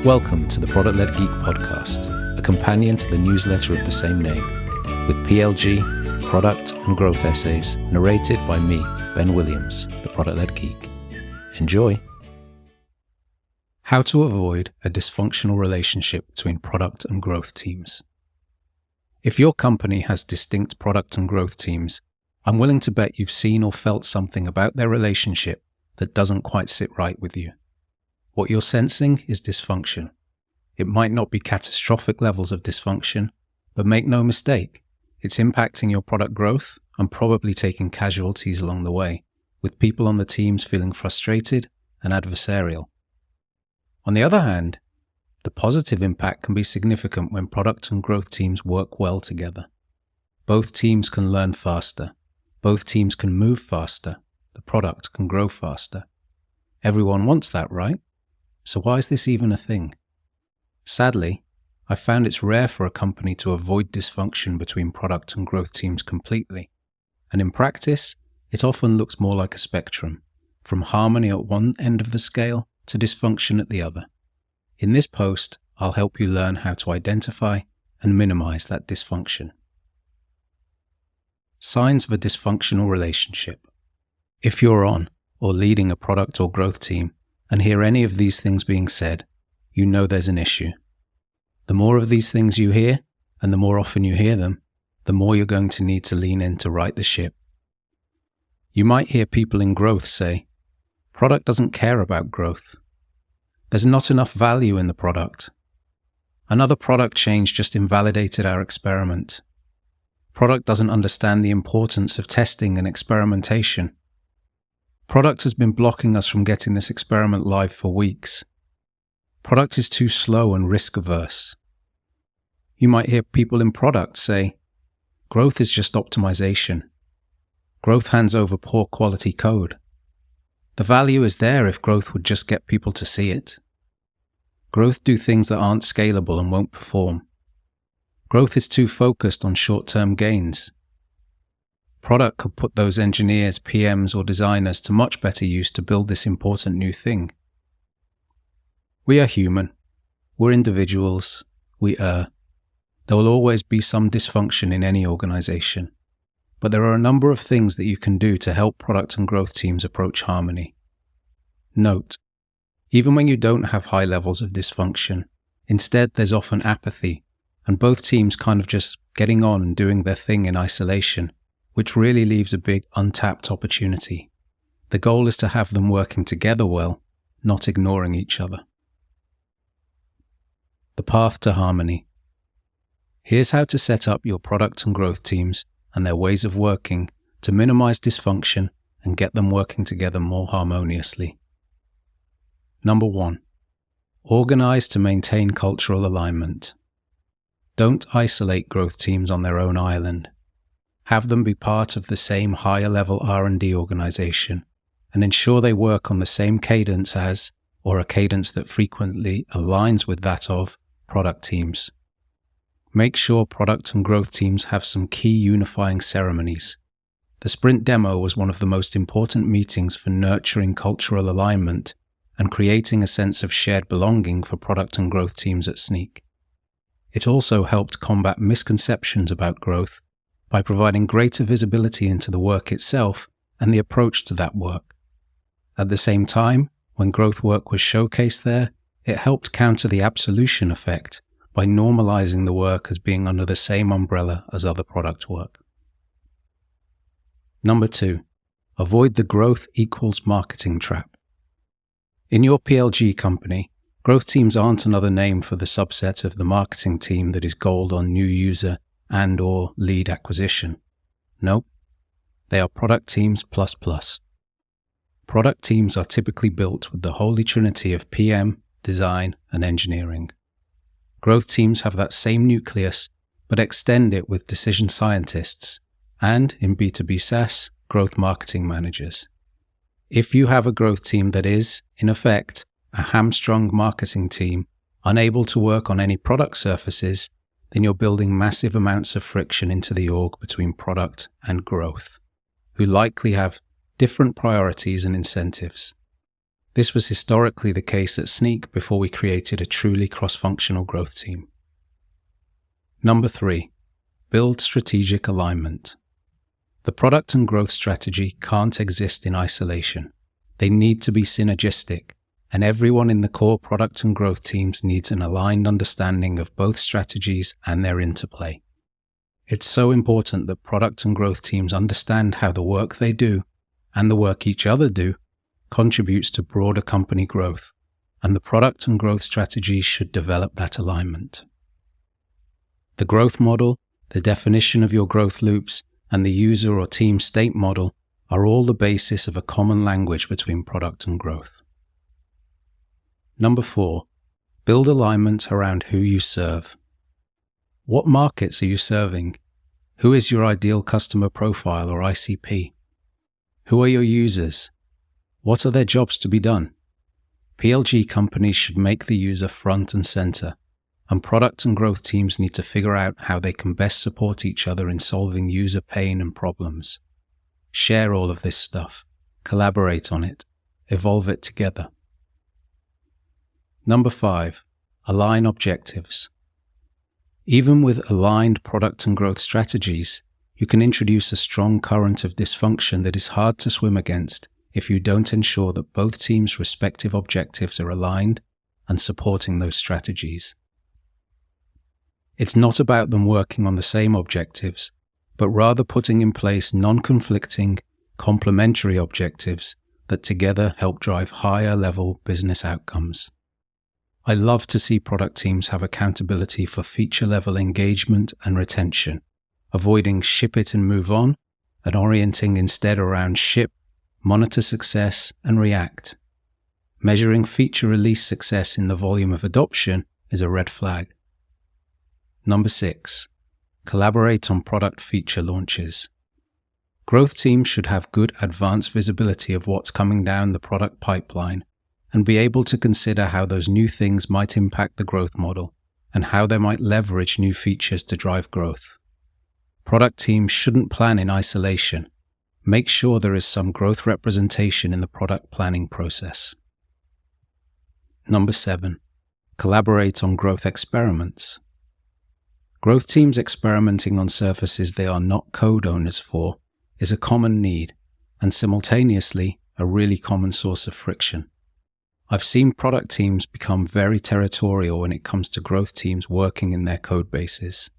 Welcome to the Product-Led Geek podcast, a companion to the newsletter of the same name, with PLG, Product and Growth Essays, narrated by me, Ben Williams, the Product-Led Geek. Enjoy! How to avoid a dysfunctional relationship between product and growth teams. If your company has distinct product and growth teams, I'm willing to bet you've seen or felt something about their relationship that doesn't quite sit right with you. What you're sensing is dysfunction. It might not be catastrophic levels of dysfunction, but make no mistake, it's impacting your product growth and probably taking casualties along the way, with people on the teams feeling frustrated and adversarial. On the other hand, the positive impact can be significant when product and growth teams work well together. Both teams can learn faster. Both teams can move faster. The product can grow faster. Everyone wants that, right? So why is this even a thing? Sadly, I've found it's rare for a company to avoid dysfunction between product and growth teams completely. And in practice, it often looks more like a spectrum, from harmony at one end of the scale to dysfunction at the other. In this post, I'll help you learn how to identify and minimize that dysfunction. Signs of a dysfunctional relationship. If you're on or leading a product or growth team and hear any of these things being said, you know there's an issue. The more of these things you hear, and the more often you hear them, the more you're going to need to lean in to right the ship. You might hear people in growth say, product doesn't care about growth. There's not enough value in the product. Another product change just invalidated our experiment. Product doesn't understand the importance of testing and experimentation. Product has been blocking us from getting this experiment live for weeks. Product is too slow and risk-averse. You might hear people in product say, growth is just optimization. Growth hands over poor quality code. The value is there if growth would just get people to see it. Growth do things that aren't scalable and won't perform. Growth is too focused on short-term gains. Product could put those engineers, PMs, or designers to much better use to build this important new thing. We are human. We're individuals. We err. There will always be some dysfunction in any organization. But there are a number of things that you can do to help product and growth teams approach harmony. Note, even when you don't have high levels of dysfunction, instead there's often apathy, and both teams kind of just getting on and doing their thing in isolation, which really leaves a big untapped opportunity. The goal is to have them working together well, not ignoring each other. The path to harmony. Here's how to set up your product and growth teams and their ways of working to minimize dysfunction and get them working together more harmoniously. Number 1. Organize to maintain cultural alignment. Don't isolate growth teams on their own island. Have them be part of the same higher-level R&D organization and ensure they work on the same cadence as, or a cadence that frequently aligns with that of, product teams. Make sure product and growth teams have some key unifying ceremonies. The sprint demo was one of the most important meetings for nurturing cultural alignment and creating a sense of shared belonging for product and growth teams at Sneak. It also helped combat misconceptions about growth by providing greater visibility into the work itself and the approach to that work. At the same time, when growth work was showcased there, it helped counter the absolution effect by normalizing the work as being under the same umbrella as other product work. Number 2. Avoid the growth equals marketing trap. In your PLG company, growth teams aren't another name for the subset of the marketing team that is gold on new user and or lead acquisition. Nope, they are product teams plus. Product teams are typically built with the holy trinity of PM, design, and engineering. Growth teams have that same nucleus, but extend it with decision scientists, and, in B2B SaaS, growth marketing managers. If you have a growth team that is, in effect, a hamstrung marketing team, unable to work on any product surfaces, then you're building massive amounts of friction into the org between product and growth, who likely have different priorities and incentives. This was historically the case at Sneak before we created a truly cross-functional growth team. Number 3. Build strategic alignment. The product and growth strategy can't exist in isolation. They need to be synergistic, and everyone in the core product and growth teams needs an aligned understanding of both strategies and their interplay. It's so important that product and growth teams understand how the work they do, and the work each other do, contributes to broader company growth, and the product and growth strategies should develop that alignment. The growth model, the definition of your growth loops, and the user or team state model are all the basis of a common language between product and growth. Number 4. Build alignment around who you serve. What markets are you serving? Who is your ideal customer profile or ICP? Who are your users? What are their jobs to be done? PLG companies should make the user front and center, and product and growth teams need to figure out how they can best support each other in solving user pain and problems. Share all of this stuff, collaborate on it, evolve it together. Number 5. Align objectives. Even with aligned product and growth strategies, you can introduce a strong current of dysfunction that is hard to swim against if you don't ensure that both teams' respective objectives are aligned and supporting those strategies. It's not about them working on the same objectives, but rather putting in place non-conflicting, complementary objectives that together help drive higher-level business outcomes. I love to see product teams have accountability for feature-level engagement and retention, avoiding ship it and move on, and orienting instead around ship, monitor success, and react. Measuring feature release success in the volume of adoption is a red flag. Number 6. Collaborate on product feature launches. Growth teams should have good advanced visibility of what's coming down the product pipeline and be able to consider how those new things might impact the growth model and how they might leverage new features to drive growth. Product teams shouldn't plan in isolation. Make sure there is some growth representation in the product planning process. Number 7. Collaborate on growth experiments. Growth teams experimenting on surfaces they are not code owners for is a common need and simultaneously a really common source of friction. I've seen product teams become very territorial when it comes to growth teams working in their code bases.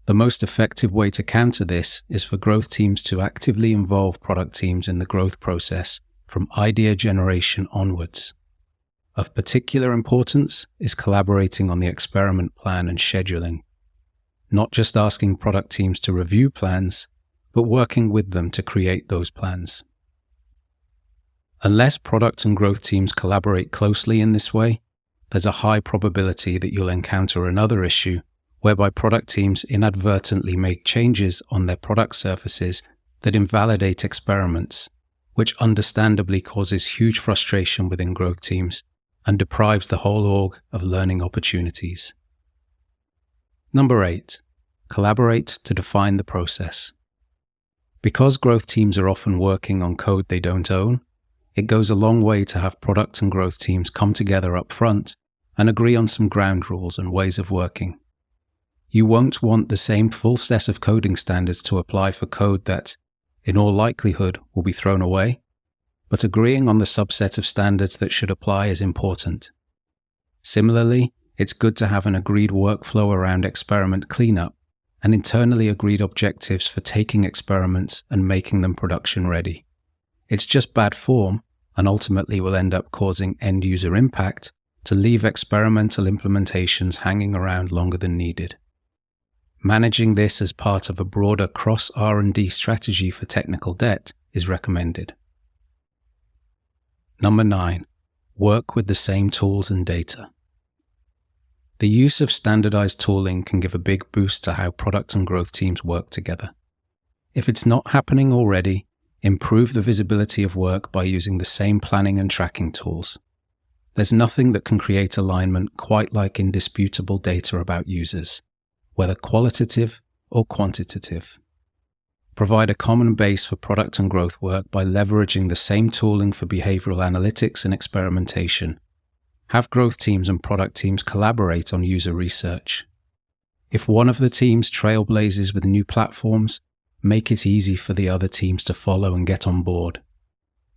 The most effective way to counter this is for growth teams to actively involve product teams in the growth process from idea generation onwards. Of particular importance is collaborating on the experiment plan and scheduling, not just asking product teams to review plans, but working with them to create those plans. Unless product and growth teams collaborate closely in this way, there's a high probability that you'll encounter another issue whereby product teams inadvertently make changes on their product surfaces that invalidate experiments, which understandably causes huge frustration within growth teams and deprives the whole org of learning opportunities. Number 8. Collaborate to define the process. Because growth teams are often working on code they don't own, it goes a long way to have product and growth teams come together up front and agree on some ground rules and ways of working. You won't want the same full set of coding standards to apply for code that, in all likelihood, will be thrown away, but agreeing on the subset of standards that should apply is important. Similarly, it's good to have an agreed workflow around experiment cleanup and internally agreed objectives for taking experiments and making them production ready. It's just bad form, and ultimately will end up causing end-user impact, to leave experimental implementations hanging around longer than needed. Managing this as part of a broader cross-R&D strategy for technical debt is recommended. Number 9. Work with the same tools and data. The use of standardized tooling can give a big boost to how product and growth teams work together. If it's not happening already, improve the visibility of work by using the same planning and tracking tools. There's nothing that can create alignment quite like indisputable data about users, whether qualitative or quantitative. Provide a common base for product and growth work by leveraging the same tooling for behavioral analytics and experimentation. Have growth teams and product teams collaborate on user research. If one of the teams trailblazes with new platforms, make it easy for the other teams to follow and get on board.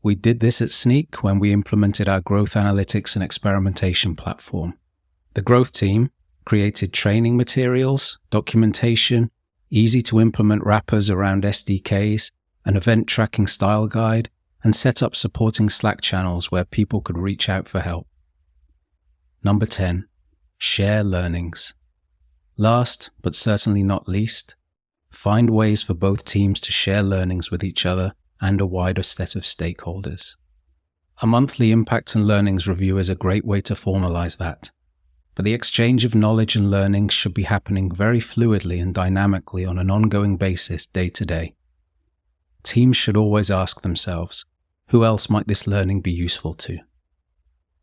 We did this at Sneak when we implemented our growth analytics and experimentation platform. The growth team created training materials, documentation, easy-to-implement wrappers around SDKs, an event tracking style guide, and set up supporting Slack channels where people could reach out for help. Number 10. Share learnings. Last, but certainly not least, find ways for both teams to share learnings with each other and a wider set of stakeholders. A monthly impact and learnings review is a great way to formalize that. But the exchange of knowledge and learnings should be happening very fluidly and dynamically on an ongoing basis day to day. Teams should always ask themselves, who else might this learning be useful to?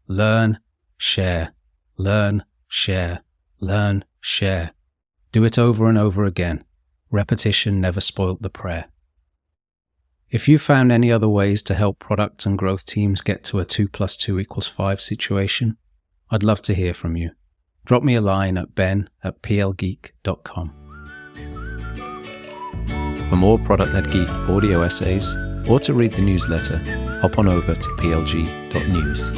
Learn, share, learn, share, learn, share. Do it over and over again. Repetition never spoilt the prayer. If you found any other ways to help product and growth teams get to a 2 + 2 = 5 situation, I'd love to hear from you. Drop me a line at ben@plgeek.com. For more Product-Led Geek audio essays, or to read the newsletter, hop on over to plg.news.